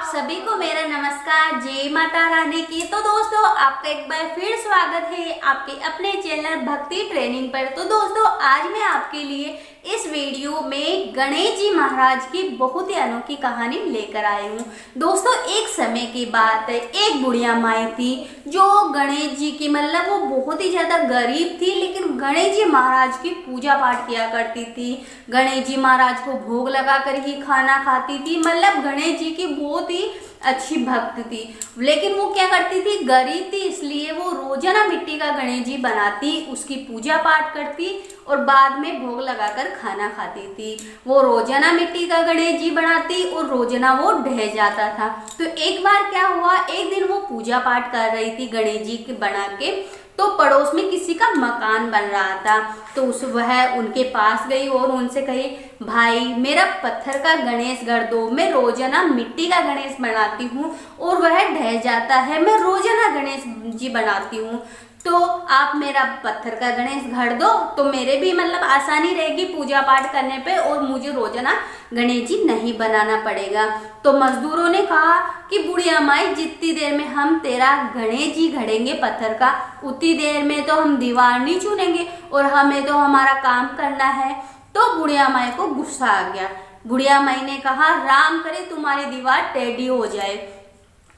सभी को मेरा नमस्कार, जय माता रानी की। तो दोस्तों, आपका एक बार फिर स्वागत है आपके अपने चैनल भक्ति ट्रेनिंग पर। तो दोस्तों, आज मैं आपके लिए इस वीडियो में गणेश जी महाराज की बहुत ही अनोखी कहानी लेकर आई हूँ। दोस्तों, एक समय की बात है, एक बुढ़िया माई थी जो गणेश जी की मतलब वो बहुत ही ज्यादा गरीब थी, लेकिन गणेश जी महाराज की पूजा पाठ किया करती थी। गणेश जी महाराज को भोग लगा कर ही खाना खाती थी, मतलब गणेश जी की बहुत ही अच्छी भक्त थी। लेकिन वो क्या करती थी, गरीब थी, इसलिए वो रोजाना मिट्टी का गणेश जी बनाती, उसकी पूजा पाठ करती और बाद में भोग लगाकर खाना खाती थी। वो रोजाना मिट्टी का गणेश जी बनाती और रोजाना वो ढह जाता था। तो एक बार क्या हुआ, एक दिन वो पूजा पाठ कर रही थी गणेश जी के बना के, तो पड़ोस में किसी का मकान बन रहा था। तो वह उनके पास गई और उनसे कही, भाई मेरा पत्थर का गणेश गढ़ दो, मैं रोजाना मिट्टी का गणेश बनाती हूँ और वह ढह जाता है, मैं रोजाना गणेश जी बनाती हूँ, तो आप मेरा पत्थर का गणेश गढ़ दो तो मेरे भी मतलब आसानी रहेगी पूजा पाठ करने पे और मुझे रोजाना गणेश जी नहीं बनाना पड़ेगा। तो मजदूरों ने कहा कि बुढ़िया माई, जितनी देर में हम तेरा गणेश जी गढ़ेंगे पत्थर का, उतनी देर में तो हम दीवार नहीं चुनेंगे और हमें तो हमारा काम करना है। तो बुढ़िया माई को गुस्सा आ गया। बुढ़िया माई ने कहा, राम करे तुम्हारी दीवार टेढ़ी हो जाए।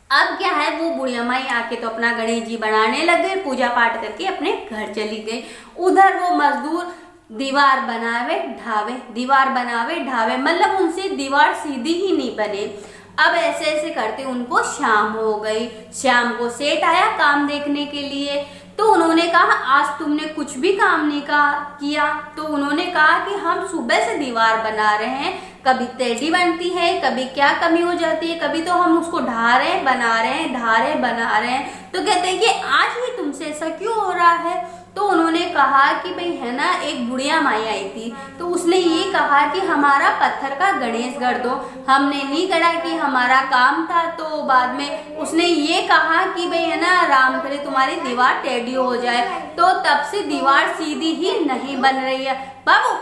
अब क्या है, वो बुढ़िया माई आके तो अपना गणेश जी बनाने लग गए, पूजा पाठ करके अपने घर चली गई। उधर वो मजदूर दीवार बनावे ढावे, दीवार बनावे ढावे, मतलब उनसे दीवार सीधी ही नहीं बने। अब ऐसे ऐसे करते उनको शाम हो गई। शाम को सेठ आया काम देखने के लिए। तो उन्होंने कहा, आज तुमने कुछ भी काम नहीं किया। तो उन्होंने कहा कि हम सुबह से दीवार बना रहे हैं, कभी टेढ़ी बनती है, कभी क्या कमी हो जाती है, कभी तो हम उसको ढा रहे हैं, बना रहे हैं, ढा रहे बना रहे हैं। तो कहते हैं कि आज ही तुमसे ऐसा क्यों हो रहा है। तो उन्होंने कहा कि भाई है ना, एक बुढ़िया माई आई थी, तो उसने ये कहा कि हमारा पत्थर का गणेश गढ़ दो। हमने नहीं गढ़ा कि हमारा काम था, तो बाद में उसने ये कहा कि भाई है ना, राम करे तुम्हारी दीवार टेढ़ी हो जाए। तो तब से दीवार सीधी ही नहीं बन रही है। बाबू,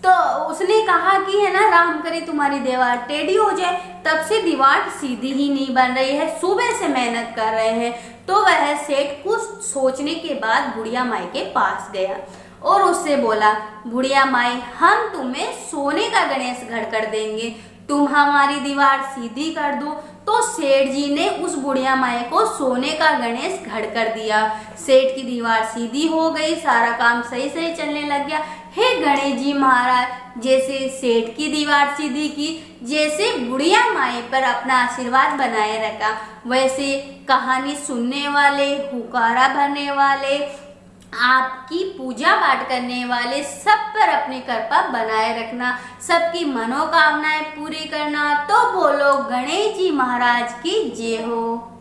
तो उसने कहा कि है ना, राम करे तुम्हारी दीवार टेढ़ी हो जाए, तब से दीवार सीधी ही नहीं बन रही है, सुबह से मेहनत कर रहे हैं। तो वह सेठ कुछ सोचने के बाद बुढ़िया माई के पास गया और उससे बोला, बुढ़िया माई, हम तुम्हें सोने का गणेश गढ़ कर देंगे, तुम हमारी दीवार सीधी कर दो। तो सेठ जी ने उस बुढ़िया माई को सोने का गणेश गढ़ कर दिया। सेठ की दीवार सीधी हो गई, सारा काम सही सही चलने लग गया। हे गणेश जी महाराज, जैसे सेठ की दीवार सीधी की, जैसे बुढ़िया माई पर अपना आशीर्वाद बनाए रखा, वैसे कहानी सुनने वाले, हुकारा भरने वाले, आपकी पूजा पाठ करने वाले सब पर अपनी कृपा बनाए रखना, सबकी मनोकामनाएं पूरी करना। तो बोलो गणेश जी महाराज की जय हो।